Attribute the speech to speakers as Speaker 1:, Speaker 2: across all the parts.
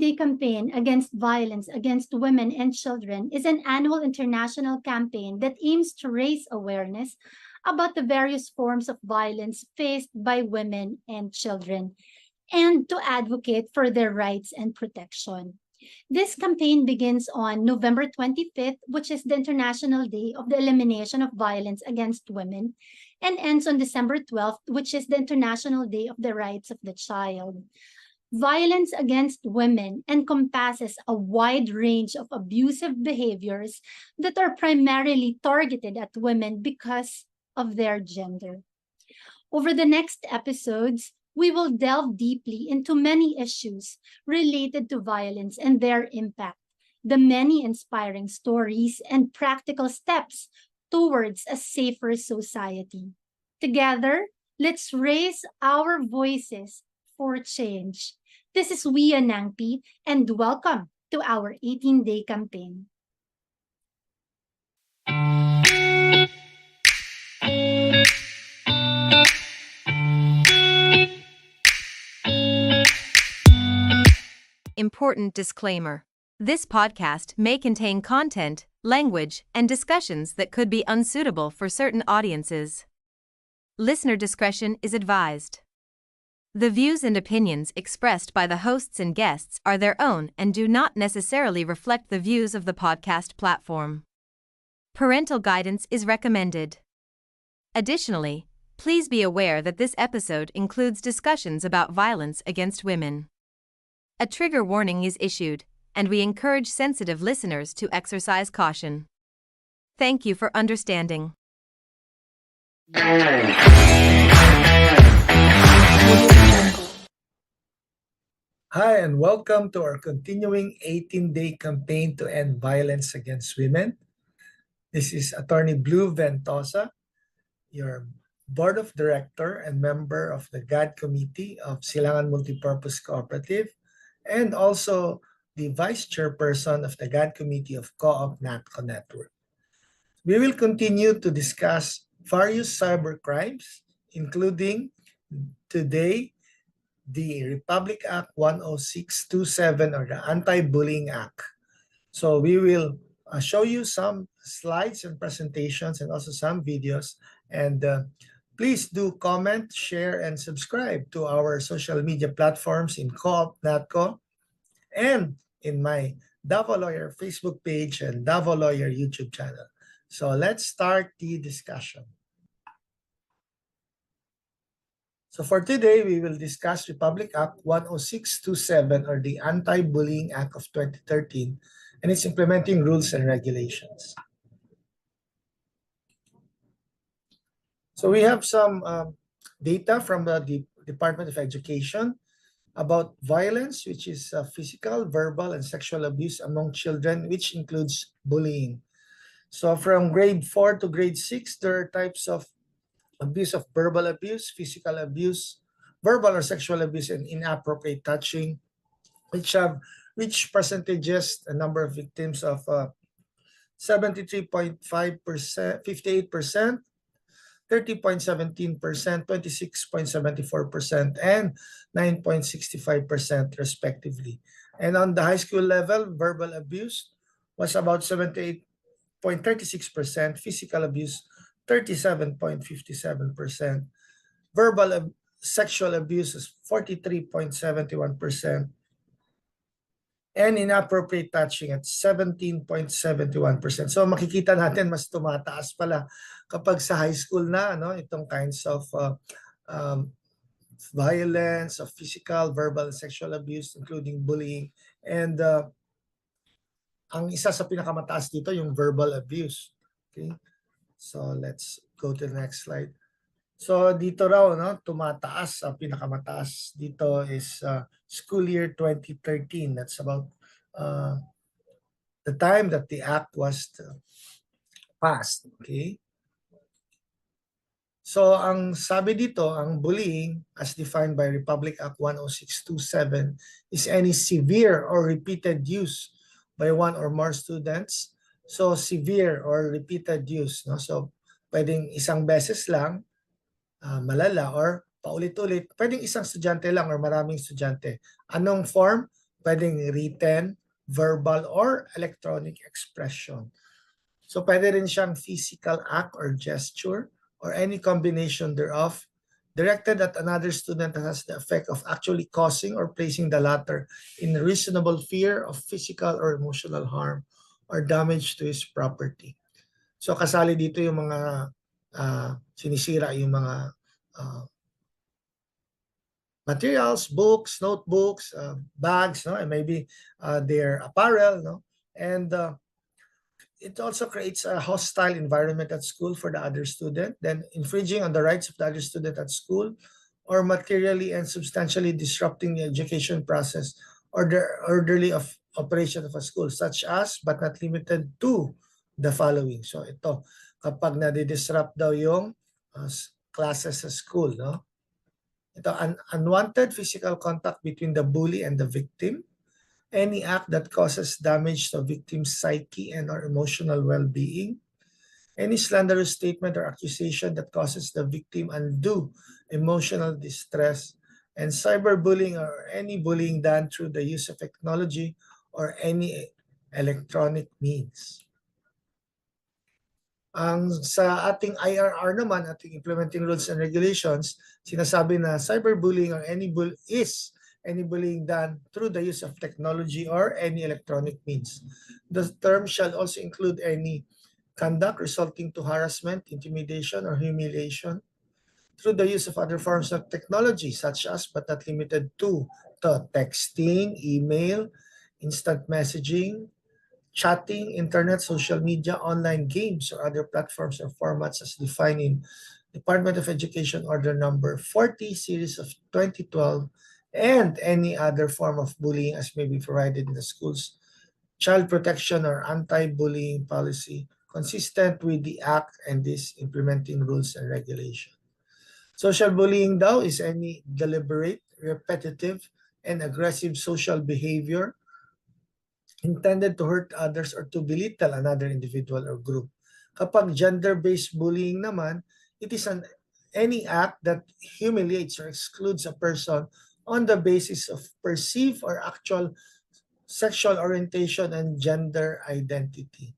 Speaker 1: 18-Day Campaign Against Violence Against Women and Children is an annual international campaign that aims to raise awareness about the various forms of violence faced by women and children and to advocate for their rights and protection. This campaign begins on November 25th, which is the International Day of the Elimination of Violence Against Women, and ends on December 12th, which is the International Day of the Rights of the Child. Violence against women encompasses a wide range of abusive behaviors that are primarily targeted at women because of their gender. Over the next episodes, we will delve deeply into many issues related to violence and their impact, the many inspiring stories and practical steps towards a safer society. Together, let's raise our voices for change. This is 𝐕𝐢𝐴 and welcome to our 18-Day Campaign.
Speaker 2: Important disclaimer. This podcast may contain content, language, and discussions that could be unsuitable for certain audiences. Listener discretion is advised. The views and opinions expressed by the hosts and guests are their own and do not necessarily reflect the views of the podcast platform. Parental guidance is recommended. Additionally, please be aware that this episode includes discussions about violence against women. A trigger warning is issued, and we encourage sensitive listeners to exercise caution. Thank you for understanding.
Speaker 3: Hi, and welcome to our continuing 18-day campaign to end violence against women. This is Atty. Ventosa, your Board of Director and member of the GAD Committee of Silangan Multipurpose Cooperative, and also the Vice Chairperson of the GAD Committee of 𝐂𝐚𝐦𝐻𝐚 Network. We will continue to discuss various cyber crimes, including today the Republic Act 10627 or the Anti-Bullying Act. So we will show you some slides and presentations and also some videos. And please do comment, share, and subscribe to our social media platforms in 𝐂𝐚𝐻𝐚 and in my Davao Lawyer Facebook page and Davao Lawyer YouTube channel. So let's start the discussion. So for today, we will discuss Republic Act 10627 or the Anti-Bullying Act of 2013 and its implementing rules and regulations. So we have some data from the Department of Education about violence, which is physical, verbal, and sexual abuse among children, which includes bullying. So from grade 4 to grade 6, there are types of abuse of verbal abuse, physical abuse, verbal or sexual abuse, and inappropriate touching, which have reached percentages, a number of victims of 73.5%, 58%, 30.17%, 26.74%, and 9.65% respectively. And on the high school level, verbal abuse was about 78.36%, physical abuse 37.57%, sexual abuse is 43.71%, and inappropriate touching at 17.71%. So makikita natin mas tumataas pala kapag sa high school na itong kinds of violence, of physical, verbal, and sexual abuse, including bullying. And ang isa sa pinakamataas dito yung verbal abuse. Okay? So let's go to the next slide. So dito raw, tumataas, pinakamataas dito is school year 2013. That's about the time that the act was passed. Okay. So ang sabi dito, ang bullying as defined by Republic Act 10627 is any severe or repeated use by one or more students. So severe or repeated use, so pwedeng isang beses lang, malala, or paulit-ulit, pwedeng isang estudyante lang or maraming estudyante. Anong form? pwedeng written, verbal, or electronic expression. So pwede rin siyang physical act or gesture or any combination thereof directed at another student that has the effect of actually causing or placing the latter in reasonable fear of physical or emotional harm or damage to his property. So kasali dito yung mga sinisira yung mga materials, books, notebooks, bags, no, and maybe their apparel, no, and it also creates a hostile environment at school for the other student, then infringing on the rights of the other student at school, or materially and substantially disrupting the education process or the orderly operation of a school, such as, but not limited to, the following. So ito, kapag nadi-disrupt daw yung classes sa school, no? Ito, unwanted physical contact between the bully and the victim, any act that causes damage to a victim's psyche and or emotional well-being, any slanderous statement or accusation that causes the victim undue emotional distress, and cyberbullying or any bullying done through the use of technology or any electronic means. Ang sa ating IRR naman, ating Implementing Rules and Regulations, sinasabi na cyberbullying or any bullying done through the use of technology or any electronic means. The term shall also include any conduct resulting to harassment, intimidation, or humiliation through the use of other forms of technology, such as but not limited to texting, email, instant messaging, chatting, internet, social media, online games, or other platforms or formats as defined in Department of Education Order Number 40, Series of 2012, and any other form of bullying as may be provided in the school's child protection or anti-bullying policy consistent with the Act and these implementing rules and regulations. Social bullying daw is any deliberate, repetitive, and aggressive social behavior intended to hurt others or to belittle another individual or group. Kapag gender-based bullying naman, it is any act that humiliates or excludes a person on the basis of perceived or actual sexual orientation and gender identity.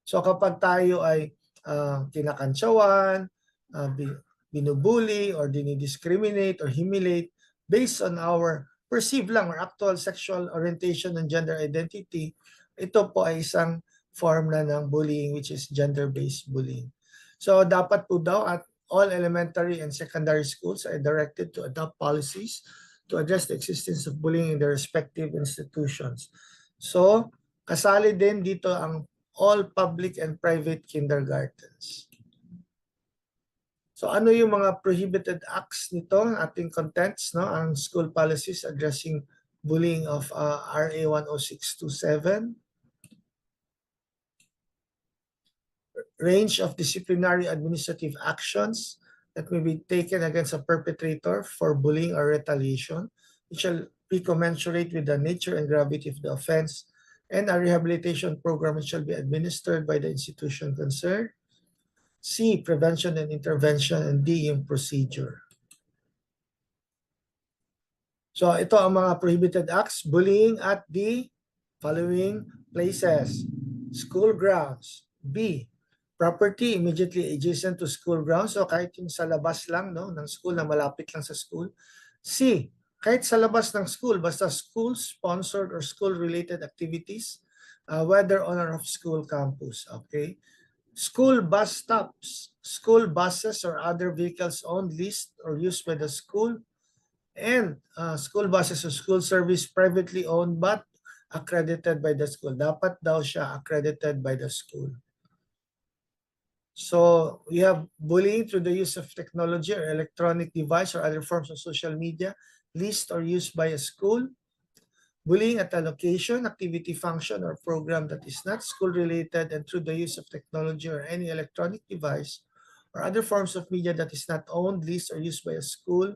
Speaker 3: So kapag tayo ay kinakantsawan, binubuli, or dinidiscriminate or humiliate based on our perceived lang or actual sexual orientation and gender identity, ito po ay isang form na ng bullying, which is gender-based bullying. So dapat po daw at all elementary and secondary schools are directed to adopt policies to address the existence of bullying in their respective institutions. So kasali din dito ang all public and private kindergartens. So ano yung mga prohibited acts nito, ating contents, no? Ang school policies addressing bullying of RA 10627. Range of disciplinary administrative actions that may be taken against a perpetrator for bullying or retaliation, which shall be commensurate with the nature and gravity of the offense, and a rehabilitation program which shall be administered by the institution concerned. C, prevention and intervention, and D, yung procedure. So ito ang mga prohibited acts, bullying at the following places: school grounds. B, property immediately adjacent to school grounds, so kahit yung sa labas lang, no, ng school, na malapit lang sa school. C, kahit sa labas ng school, basta school-sponsored or school-related activities, whether on or off school campus. Okay. School bus stops, school buses or other vehicles owned, leased, or used by the school, and school buses or school service privately owned but accredited by the school. Dapat daw siya accredited by the school. So we have bullying through the use of technology or electronic device or other forms of social media, leased or used by a school. Bullying at a location, activity, function, or program that is not school-related and through the use of technology or any electronic device or other forms of media that is not owned, leased, or used by a school.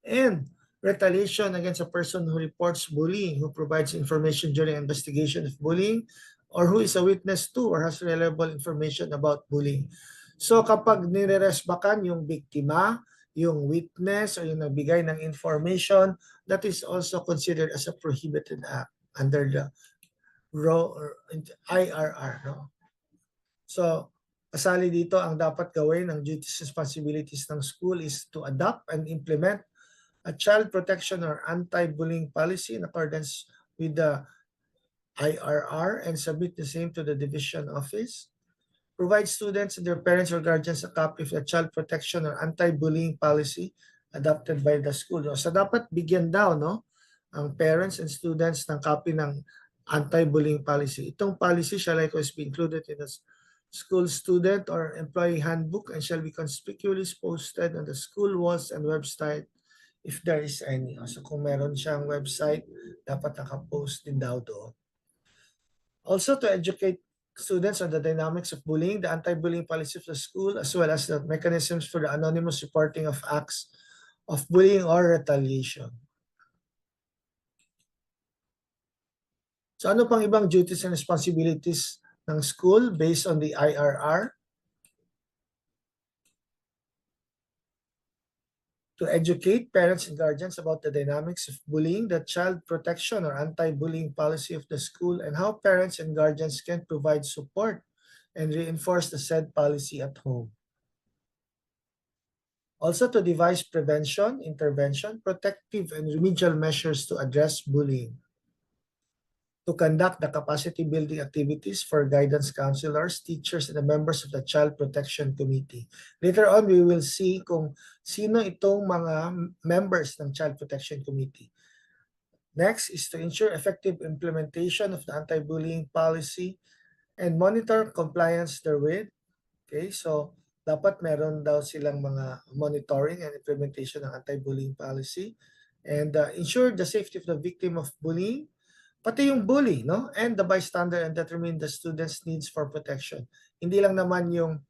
Speaker 3: And retaliation against a person who reports bullying, who provides information during investigation of bullying, or who is a witness to or has reliable information about bullying. So kapag nireresbakan yung biktima, yung witness o yung nagbigay ng information, that is also considered as a prohibited act under the IRR. No? So, kasali dito ang dapat gawin ng duties and responsibilities ng school is to adopt and implement a child protection or anti-bullying policy in accordance with the IRR and submit the same to the division office. Provide students and their parents or guardians a copy of the child protection or anti-bullying policy adopted by the school. So dapat bigyan daw no ang parents and students ng copy ng anti-bullying policy. Itong policy shall likewise be included in the school student or employee handbook and shall be conspicuously posted on the school walls and website if there is any. So kung meron siyang website, dapat nakapost din daw doon. Also to educate students on the dynamics of bullying, the anti-bullying policy of the school, as well as the mechanisms for the anonymous reporting of acts of bullying or retaliation. So ano pang ibang duties and responsibilities ng school based on the IRR? To educate parents and guardians about the dynamics of bullying, the child protection or anti-bullying policy of the school, and how parents and guardians can provide support and reinforce the said policy at home. Also to devise prevention, intervention, protective, and remedial measures to address bullying. To conduct the capacity building activities for guidance counselors, teachers, and the members of the Child Protection Committee. Later on, we will see kung sino itong mga members ng Child Protection Committee. Next is to ensure effective implementation of the anti-bullying policy and monitor compliance therewith. Okay, so dapat meron daw silang mga monitoring and implementation ng anti-bullying policy and ensure the safety of the victim of bullying, pati yung bully, no? And the bystander and determine the student's needs for protection. Hindi lang naman yung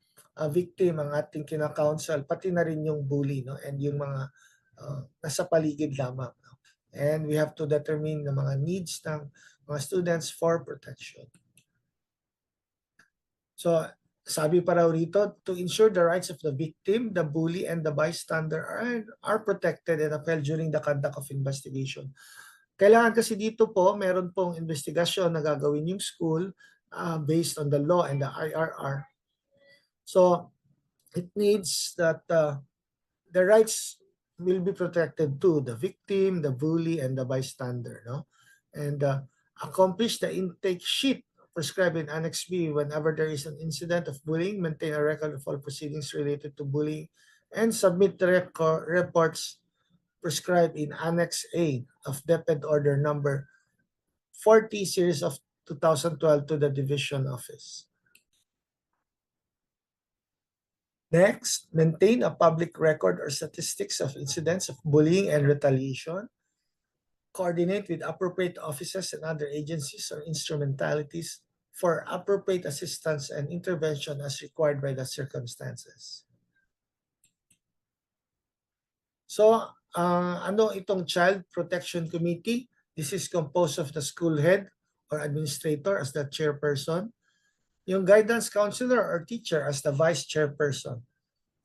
Speaker 3: victim ang ating kina-counsel, pati na rin yung bully, no? And yung mga nasa paligid lamang. No? And we have to determine the mga needs ng mga students for protection. So, sabi pa raw rito, to ensure the rights of the victim, the bully, and the bystander are protected and upheld during the conduct of investigation. Kailangan kasi dito po, meron pong investigasyon na gagawin yung school based on the law and the IRR. So, it needs that the rights will be protected to the victim, the bully, and the bystander. No? And accomplish the intake sheet prescribed in Annex B whenever there is an incident of bullying, maintain a record of all proceedings related to bullying, and submit the reports prescribed in Annex A of DepEd Order number 40 series of 2012 to the Division Office. Next, maintain a public record or statistics of incidents of bullying and retaliation. Coordinate with appropriate offices and other agencies or instrumentalities for appropriate assistance and intervention as required by the circumstances. So, ano itong Child Protection Committee? This is composed of the school head or administrator as the chairperson, yung guidance counselor or teacher as the vice chairperson,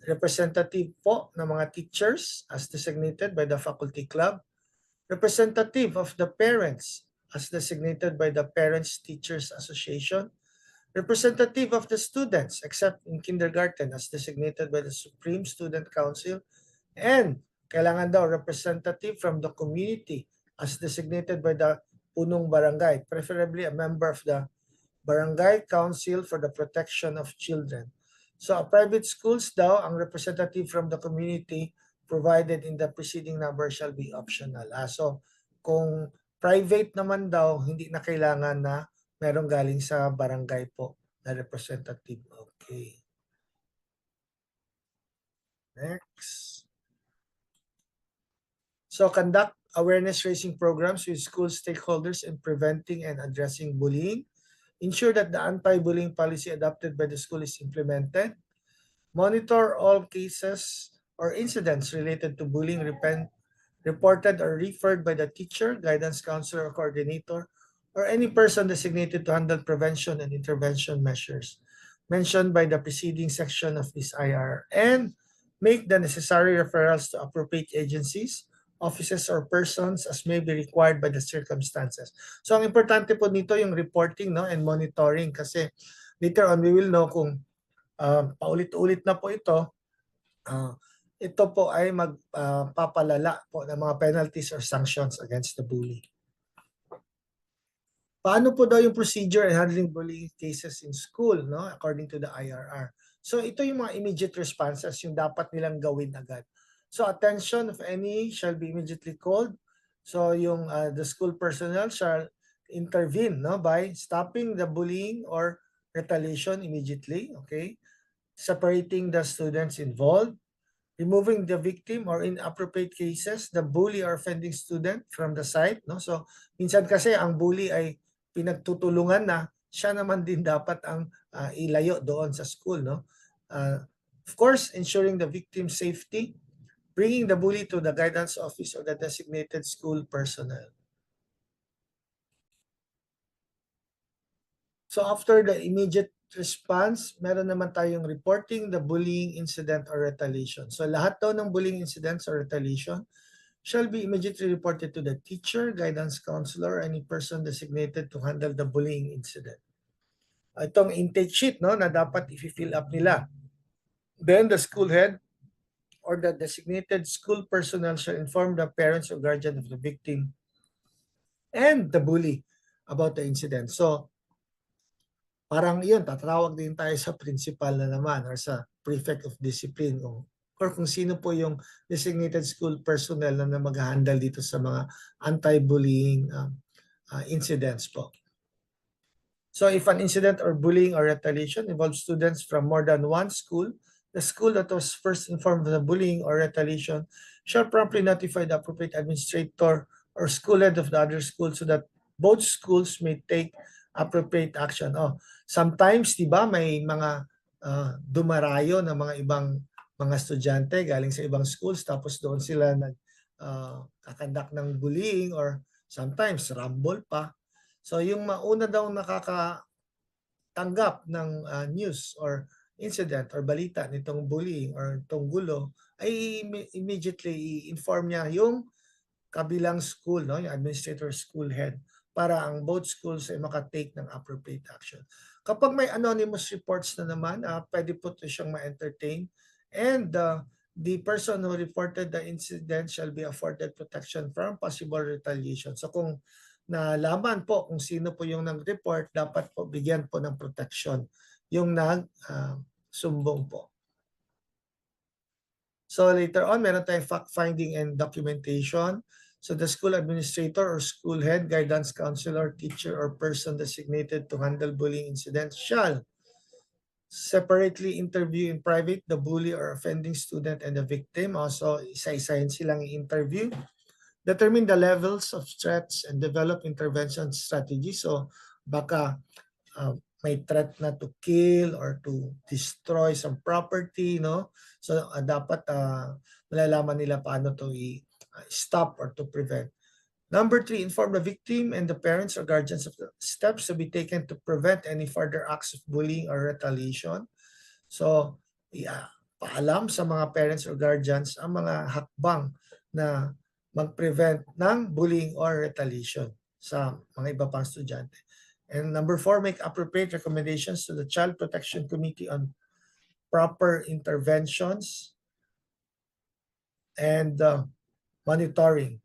Speaker 3: representative po ng mga teachers as designated by the faculty club, representative of the parents as designated by the Parents Teachers Association, representative of the students except in kindergarten as designated by the Supreme Student Council, and kailangan daw representative from the community as designated by the punong barangay, preferably a member of the Barangay Council for the Protection of Children. So private schools daw, ang representative from the community provided in the preceding number shall be optional. So kung private naman daw, hindi na kailangan na merong galing sa barangay po na representative. Okay. Next. So conduct awareness raising programs with school stakeholders in preventing and addressing bullying. Ensure that the anti-bullying policy adopted by the school is implemented. Monitor all cases or incidents related to bullying reported or referred by the teacher, guidance counselor, or coordinator, or any person designated to handle prevention and intervention measures mentioned by the preceding section of this IR. And make the necessary referrals to appropriate agencies, offices, or persons as may be required by the circumstances. So ang importante po nito yung reporting, no, and monitoring, kasi later on we will know kung paulit-ulit na po ito po ay magpapalala po ng mga penalties or sanctions against the bully. Paano po daw yung procedure in handling bullying cases in school, no, according to the IRR? So ito yung mga immediate responses, yung dapat nilang gawin agad. So attention of any shall be immediately called. So yung the school personnel shall intervene, no, by stopping the bullying or retaliation immediately, okay? Separating the students involved, removing the victim or in appropriate cases, the bully or offending student from the site, no? So minsan kasi ang bully ay pinagtutulungan na, siya naman din dapat ang ilayo doon sa school, no? Of course, ensuring the victim's safety, bringing the bully to the guidance office or the designated school personnel. So after the immediate response, meron naman tayong reporting the bullying incident or retaliation. So lahat daw ng bullying incidents or retaliation shall be immediately reported to the teacher, guidance counselor, or any person designated to handle the bullying incident. Itong intake sheet, no, na dapat i-fill up nila. Then the school head or the designated school personnel shall inform the parents or guardian of the victim and the bully about the incident. So parang yun, tatawag din tayo sa principal na naman or sa prefect of discipline or kung sino po yung designated school personnel na mag-handle dito sa mga anti-bullying incidents po. So if an incident or bullying or retaliation involves students from more than one school, the school that was first informed of the bullying or retaliation shall promptly notify the appropriate administrator or school head of the other school so that both schools may take appropriate action. Sometimes, di ba, may mga dumarayo na mga ibang mga estudyante galing sa ibang schools tapos doon sila kakandak ng bullying or sometimes rumble pa. So yung mauna daw nakakatanggap ng news or incident or balita nitong bullying or itong gulo ay immediately i-inform niya yung kabilang school, no, yung administrator, school head, para ang both schools ay makatake ng appropriate action. Kapag may anonymous reports na naman, pwede po ito siyang ma-entertain and the person who reported the incident shall be afforded protection from possible retaliation. So kung nalaman po kung sino po yung nag-report, dapat po bigyan po ng protection yung nag-sumbong po. So later on, meron tayong fact-finding and documentation. So the school administrator or school head, guidance counselor, teacher, or person designated to handle bullying incidents shall separately interview in private the bully or offending student and the victim. Also, isa-isahin silang i-interview. Determine the levels of threats and develop intervention strategies. So baka may threat na to kill or to destroy some property, no? So dapat malalaman nila paano to stop or to prevent. Number 3, inform the victim and the parents or guardians of the steps to be taken to prevent any further acts of bullying or retaliation. So paalam sa mga parents or guardians ang mga hakbang na mag-prevent ng bullying or retaliation sa mga iba pang estudyante. And number 4, make appropriate recommendations to the Child Protection Committee on proper interventions and monitoring.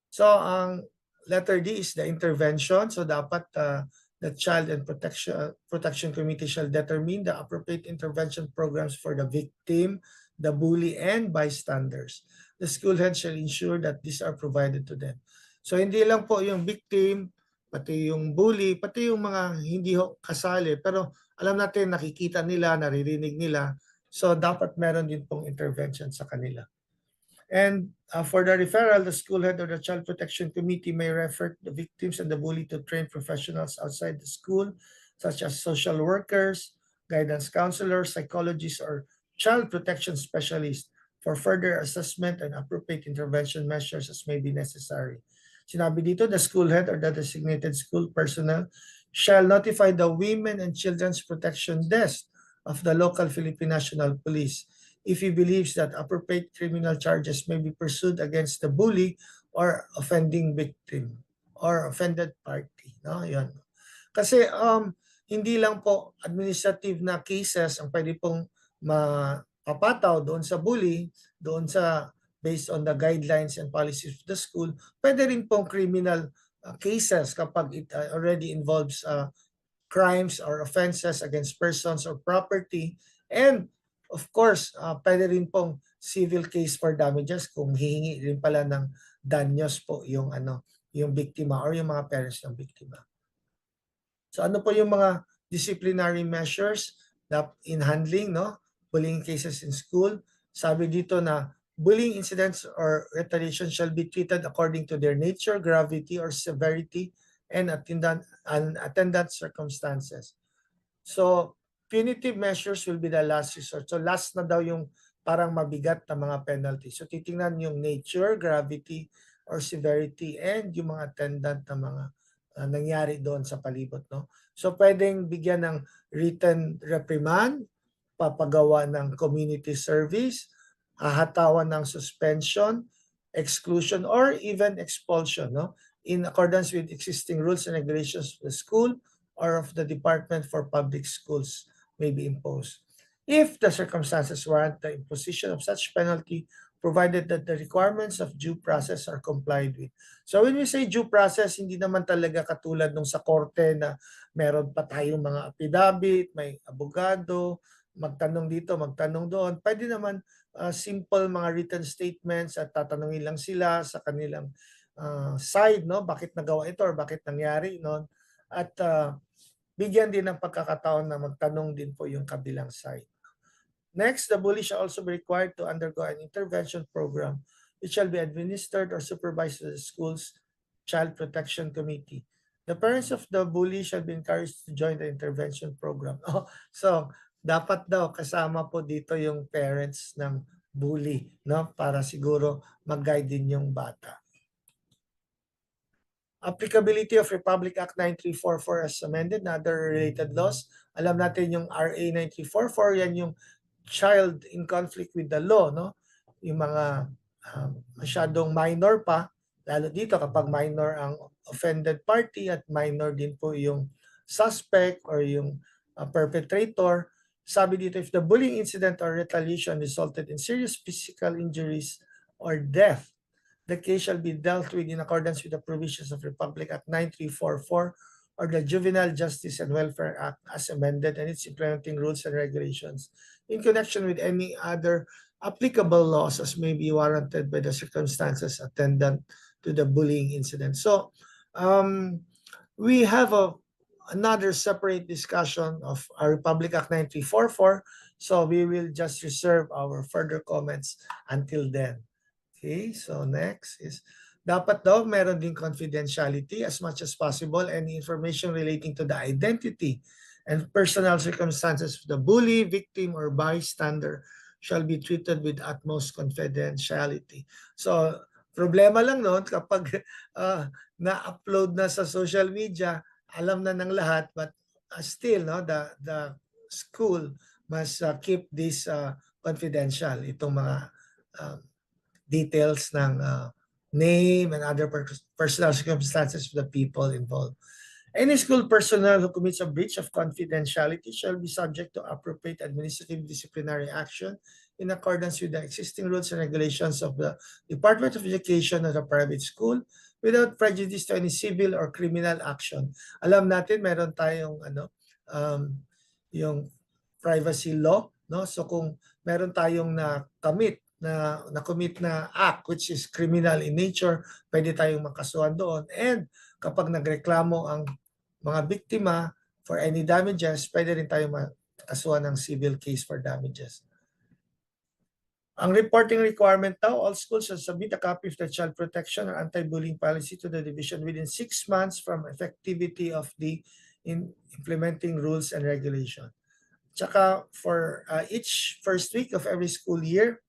Speaker 3: So ang letter D is the intervention. So dapat the Child and Protection Committee shall determine the appropriate intervention programs for the victim, the bully, and bystanders. The school head shall ensure that these are provided to them. So hindi lang po yung victim, pati yung bully, pati yung mga hindi kasali. Pero alam natin, nakikita nila, naririnig nila. So dapat meron din pong intervention sa kanila. And for the referral, the school head or the Child Protection Committee may refer the victims and the bully to trained professionals outside the school, such as social workers, guidance counselors, psychologists, or child protection specialists for further assessment and appropriate intervention measures as may be necessary. Sinabi dito, the school head or the designated school personnel shall notify the Women and Children's Protection Desk of the local Philippine National Police if he believes that appropriate criminal charges may be pursued against the bully or offending victim or offended party. No, yan. Kasi hindi lang po administrative na cases ang pwede pong mapapataw doon sa bully, doon sa based on the guidelines and policies of the school, pwede rin pong criminal cases kapag it already involves crimes or offenses against persons or property. And of course, pwede rin pong civil case for damages kung hihingi rin pala ng danyos po yung yung biktima or yung mga parents ng biktima. So ano po yung mga disciplinary measures in handling bullying cases in school? Sabi dito na bullying incidents or retaliation shall be treated according to their nature, gravity, or severity and attendant circumstances. So punitive measures will be the last resort. So last na daw yung parang mabigat na mga penalty. So titingnan yung nature, gravity, or severity and yung mga attendant na mga nangyari doon sa palibot. So pwedeng bigyan ng written reprimand, papagawa ng community service, hahatawan ng suspension, exclusion, or even expulsion in accordance with existing rules and regulations of the school or of the Department for Public Schools may be imposed. If the circumstances warrant the imposition of such penalty, provided that the requirements of due process are complied with. So when we say due process, hindi naman talaga katulad nung sa korte na meron pa tayong mga affidavit, may abogado, magtanong dito, magtanong doon. Pwede naman simple mga written statements at tatanungin lang sila sa kanilang side, bakit nagawa ito or bakit nangyari noon. At bigyan din ng pagkakataon na magtanong din po yung kabilang side. Next, the bully shall also be required to undergo an intervention program which shall be administered or supervised by the school's Child Protection Committee. The parents of the bully shall be encouraged to join the intervention program. So, dapat daw kasama po dito yung parents ng bully, para siguro mag-guide din yung bata. Applicability of Republic Act 9344 as amended and other related laws. Alam natin yung RA 9344, yan yung child in conflict with the law, yung mga masyadong minor pa, lalo dito kapag minor ang offended party at minor din po yung suspect or yung perpetrator. Sabi dito, if the bullying incident or retaliation resulted in serious physical injuries or death, the case shall be dealt with in accordance with the provisions of Republic Act 9344 or the Juvenile Justice and Welfare Act as amended and its implementing rules and regulations in connection with any other applicable laws as may be warranted by the circumstances attendant to the bullying incident. So we have another separate discussion of our Republic Act 9344. So we will just reserve our further comments until then. Okay, so next is dapat daw meron din confidentiality as much as possible. Any information relating to the identity and personal circumstances of the bully, victim, or bystander shall be treated with utmost confidentiality. So, problema lang noon kapag na-upload na sa social media, alam na ng lahat, but still, the school must keep this confidential. Itong mga details ng name and other personal circumstances of the people involved. Any school personnel who commits a breach of confidentiality shall be subject to appropriate administrative disciplinary action in accordance with the existing rules and regulations of the Department of Education of the private school without prejudice to any civil or criminal action. Alam natin meron tayong yung privacy law, So kung meron tayong na-commit na act which is criminal in nature, pwede tayong makasuhan doon. And kapag nagreklamo ang mga biktima for any damages, pwede rin tayong makasuhan ng civil case for damages. Ang reporting requirement daw, all schools should submit a copy of the child protection or anti-bullying policy to the division within 6 months from effectivity of the implementing rules and regulation. Tsaka for each first week of every school year,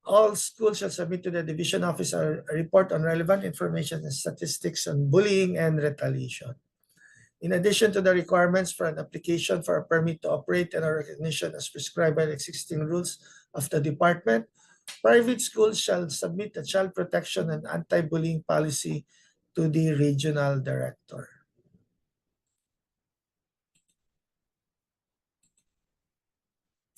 Speaker 3: all schools shall submit to the division office a report on relevant information and statistics on bullying and retaliation. In addition to the requirements for an application for a permit to operate and a recognition as prescribed by the existing rules of the department, private schools shall submit a child protection and anti-bullying policy to the regional director.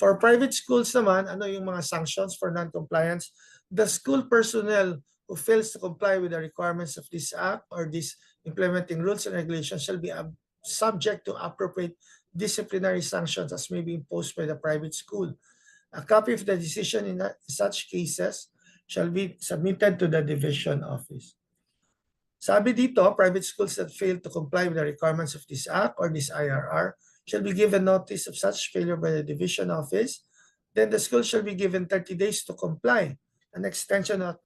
Speaker 3: For private schools naman, ano yung mga sanctions for non-compliance? The school personnel who fails to comply with the requirements of this act or these implementing rules and regulations shall be subject to appropriate disciplinary sanctions as may be imposed by the private school. A copy of the decision in such cases shall be submitted to the division office. Sabi dito, private schools that fail to comply with the requirements of this act or this IRR shall be given notice of such failure by the division office. Then the school shall be given 30 days to comply. An extension of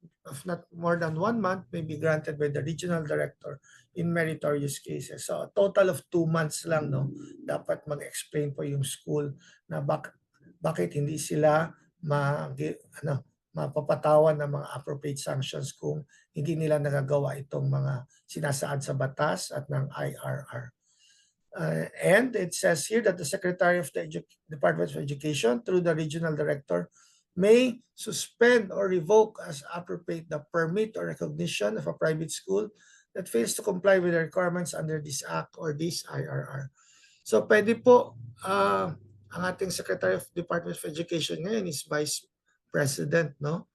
Speaker 3: not more than 1 month may be granted by the regional director in meritorious cases. So a total of 2 months lang, no, dapat mag-explain po yung school na bakit hindi sila mapapatawan ng mga appropriate sanctions kung hindi nila nagagawa itong mga sinasaad sa batas at ng IRR. And it says here that the Secretary of the Department of Education through the Regional Director may suspend or revoke as appropriate the permit or recognition of a private school that fails to comply with the requirements under this Act or this IRR. So pwede po, ang ating Secretary of Department of Education ngayon is Vice President, no?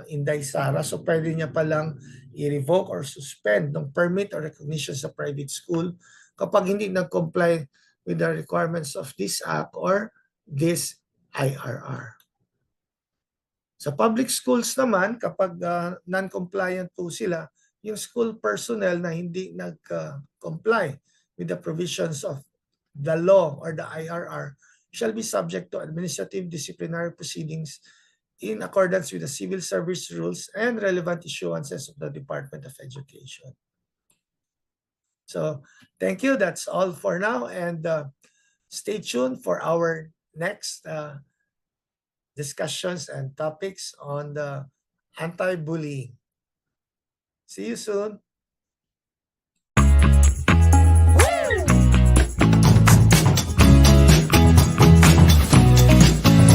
Speaker 3: Inday Sara. So pwede niya palang i-revoke or suspend ng permit or recognition sa private school kapag hindi nag-comply with the requirements of this act or this IRR. Sa public schools naman, kapag non-compliant po sila, yung school personnel na hindi nag-comply with the provisions of the law or the IRR shall be subject to administrative disciplinary proceedings in accordance with the civil service rules and relevant issuances of the Department of Education. So thank you. That's all for now. And stay tuned for our next discussions and topics on the anti-bullying. See you soon.